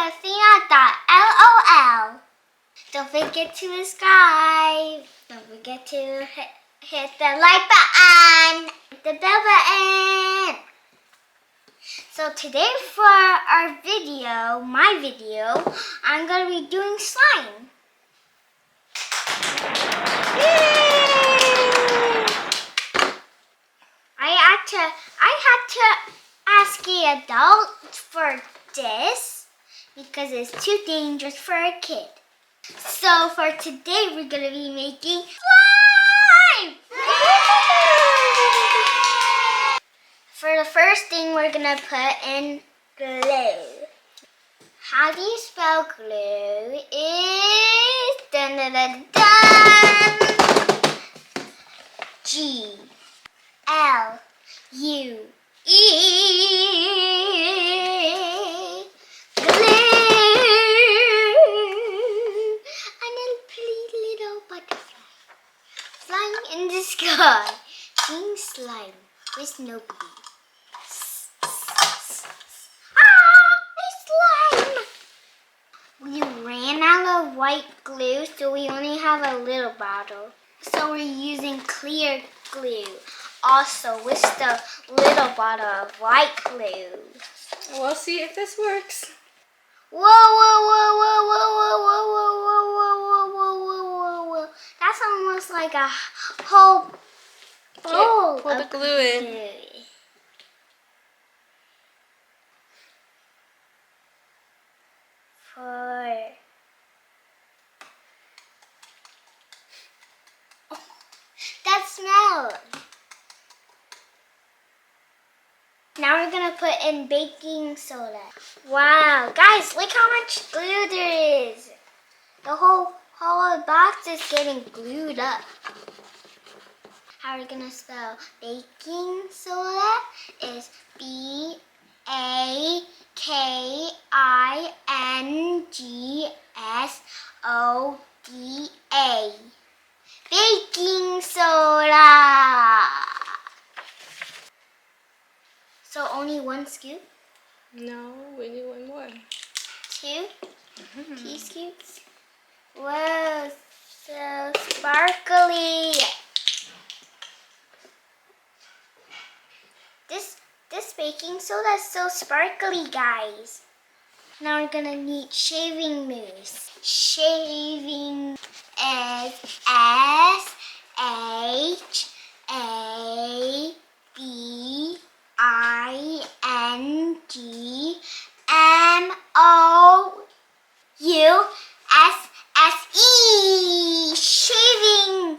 Athena.lol. Don't forget to subscribe. Don't forget to hit the like button, the bell button. So today for our video, my video, I'm going to be doing slime. Yay! I had to ask the adult for this because it's too dangerous for a kid. So for today, we're going to be making slime! For the first thing, we're going to put in glue. How do you spell glue? Is dun dun dun dun. G-L-U-E. Flying in the sky, being slime with nobody. Slime! We ran out of white glue, so we only have a little bottle. So we're using clear glue, also with the little bottle of white glue. We'll see if this works. Whoa, whoa, whoa, whoa, whoa, whoa, whoa, whoa, whoa, whoa, whoa, whoa, whoa, whoa. That's almost like a whole bowl Pour the glue in. That smell. Now we're gonna put in baking soda. Wow, guys, look how much glue there is. The whole box is getting glued up. How are we gonna spell baking soda? Is BAKINGSODA. Baking soda. So only one scoop? No, we need one more. 2 teascoops. Whoa, so sparkly. This baking soda is so sparkly, guys. Now we're gonna need shaving mousse. Shaving is SHAVINGMOUSSE. Shaving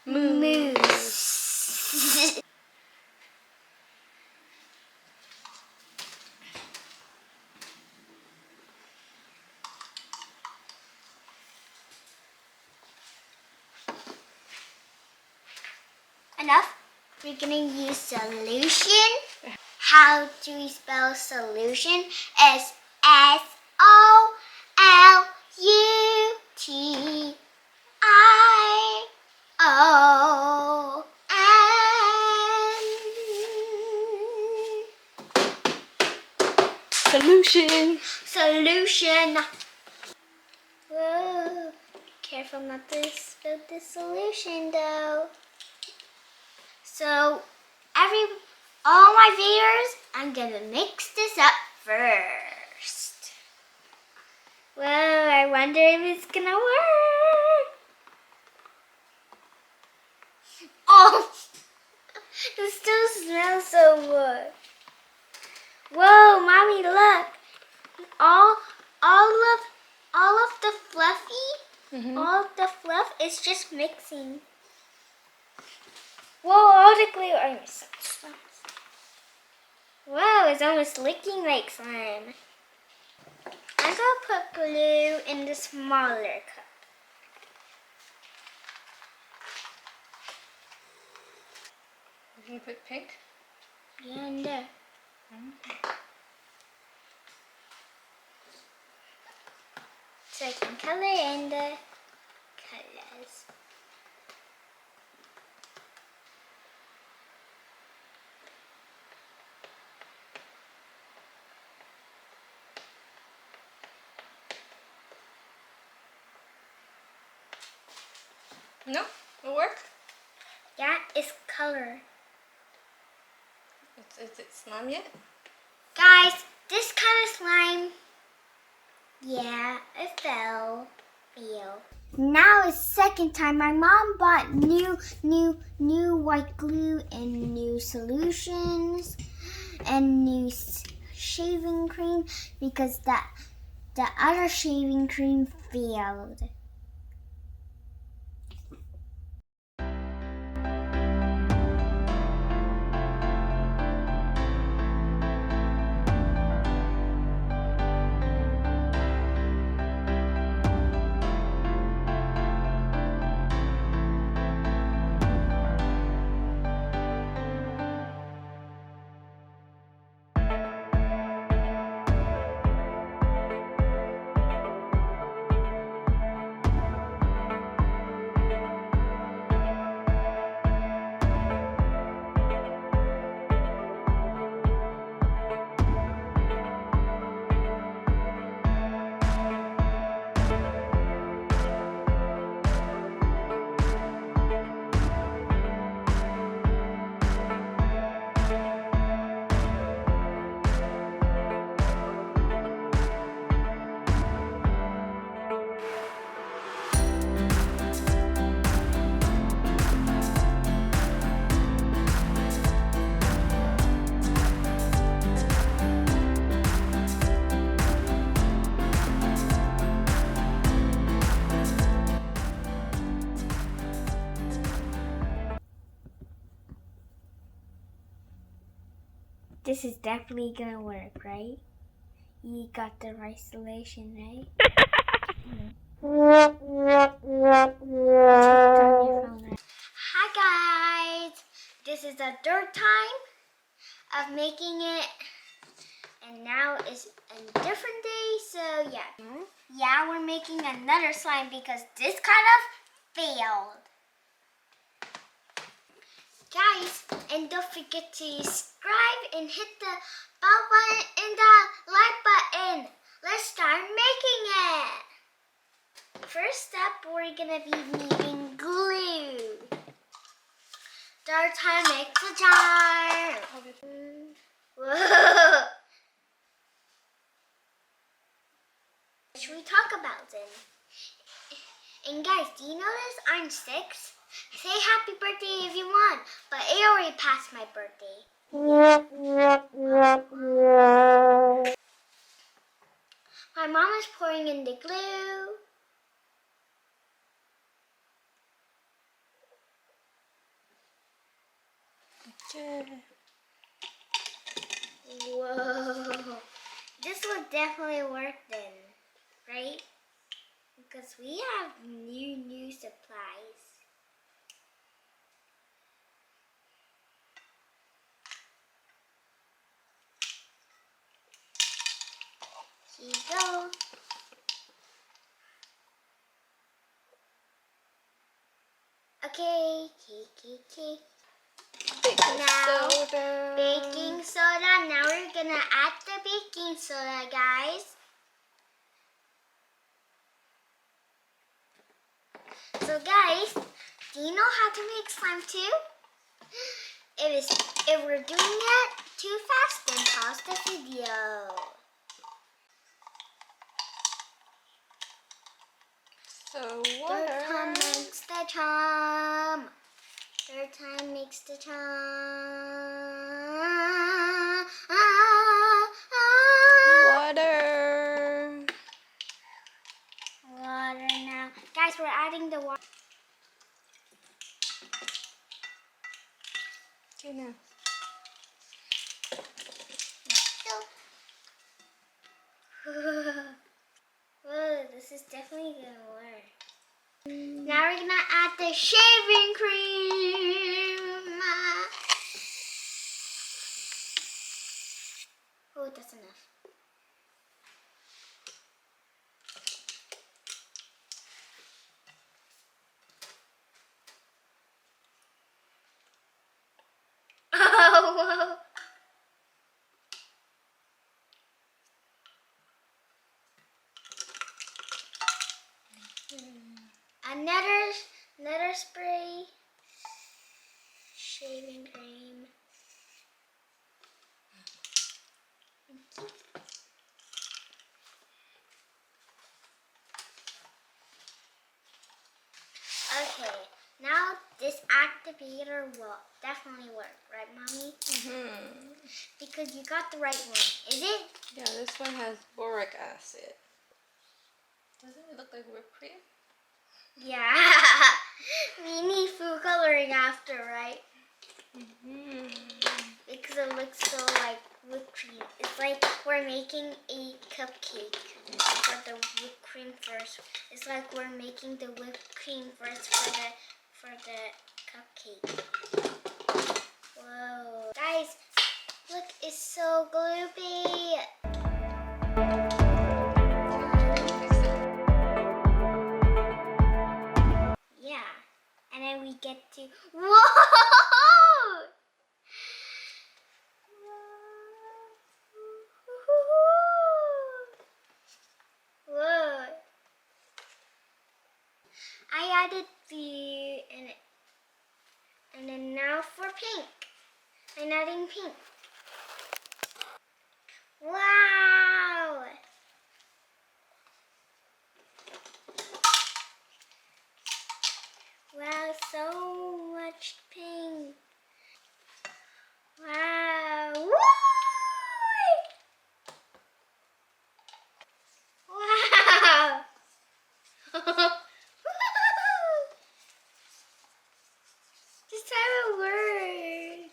mousse. Enough. We're gonna use solution. How do we spell solution? It's Solution. Solution. Whoa. Careful not to spill the solution though. So all my viewers, I'm gonna mix this up first. Whoa, I wonder if it's gonna work. Oh, it still smells so good. Whoa, mommy, look! All of the fluffy, all of the fluff is just mixing. Whoa, all the glue. Whoa, it's almost looking like slime. I'm gonna put glue in the smaller cup. You can put pink? Yeah, in there. So I can color in the colors. No? It'll work? Yeah, it's color. Is it slime yet? Guys, this kind of slime, yeah, it fell. Now it's second time. My mom bought new white glue and new solutions and new shaving cream because the other shaving cream failed. This is definitely gonna work, right? You got the right solution, right? Hi guys! This is the third time of making it, and now it's a different day, so yeah. Yeah, we're making another slime because this kind of failed. Guys, and don't forget to subscribe and hit the bell button and the like button. Let's start making it. First step, we're gonna be needing glue. Third time makes the charm. Whoa. Should we talk about them? And guys, do you notice I'm 6? Say happy birthday if you want, but it already passed my birthday. My mom is pouring in the glue. Okay. Whoa. This will definitely work then, right? Because we have new supplies. Here you go. Okay. Now, baking soda. Now we're gonna add the baking soda, guys. So guys, do you know how to make slime too? If we're doing it too fast, then pause the video. So Third time water. makes the charm. Third time makes the charm. Water. Water now. Guys, we're adding the water. Okay, now. Whoa, this is definitely gonna work. Now we're gonna add the shaving cream. Oh, that's enough. Oh, whoa. Another Another spray. Shaving cream. Okay, now this activator will definitely work, right, Mommy? Mm-hmm. Because you got the right one. Is it? Yeah, this one has boric acid. Doesn't it look like whipped cream? Yeah. We need food coloring after, right? Mm-hmm. Because it looks so like whipped cream. It's like we're making a cupcake for the whipped cream first. It's like we're making the whipped cream first for the cupcake. Whoa. Guys, look, it's so gloopy. Yeah. And then we get to... Whoa! Whoa. I added the... And then now for pink. I'm adding pink. Wow! Wow, so much pink. Wow! Woo! Wow! This time it worked.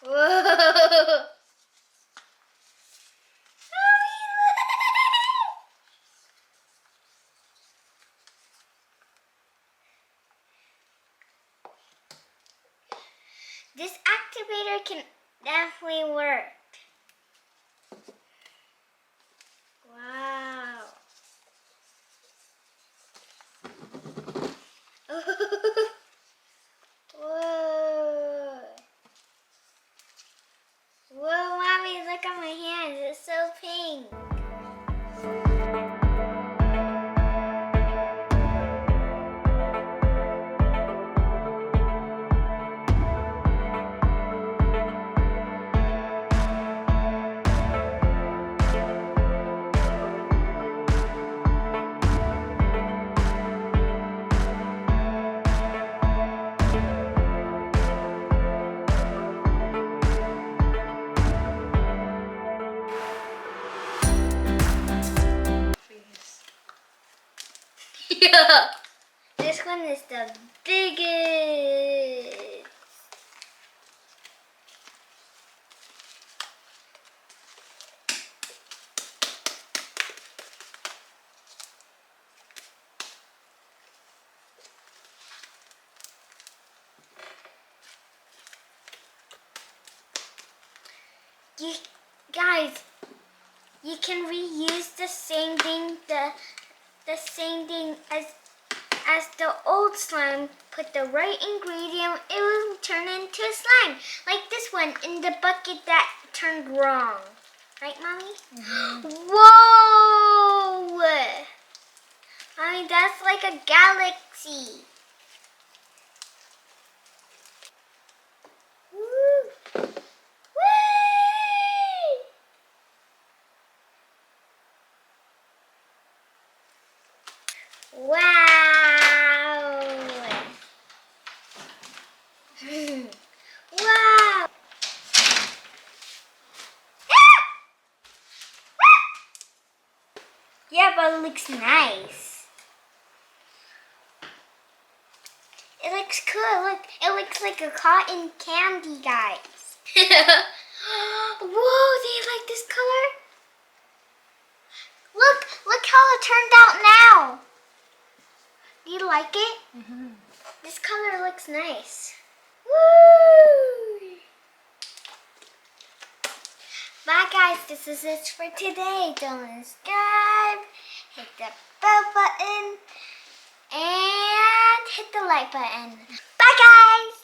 Whoa! This activator can definitely work. Wow. Whoa. Whoa, Mommy, look at my hands. It's so pink. Yeah. This one is the biggest. You guys, you can reuse the same thing, the same thing as the old slime. Put the right ingredient, it will turn into a slime. Like this one in the bucket that turned wrong. Right, Mommy? Mm-hmm. Whoa! I mean, that's like a galaxy. Woo! Woo! Wow! Wow! Yeah, but it looks nice. It looks cool. Look, it looks like a cotton candy, guys. Whoa, do you like this color? Look how it turned out now. Do you like it? Mm-hmm. This color looks nice. Woo! Bye guys, this is it for today. Don't subscribe, hit the bell button, and hit the like button. Bye guys!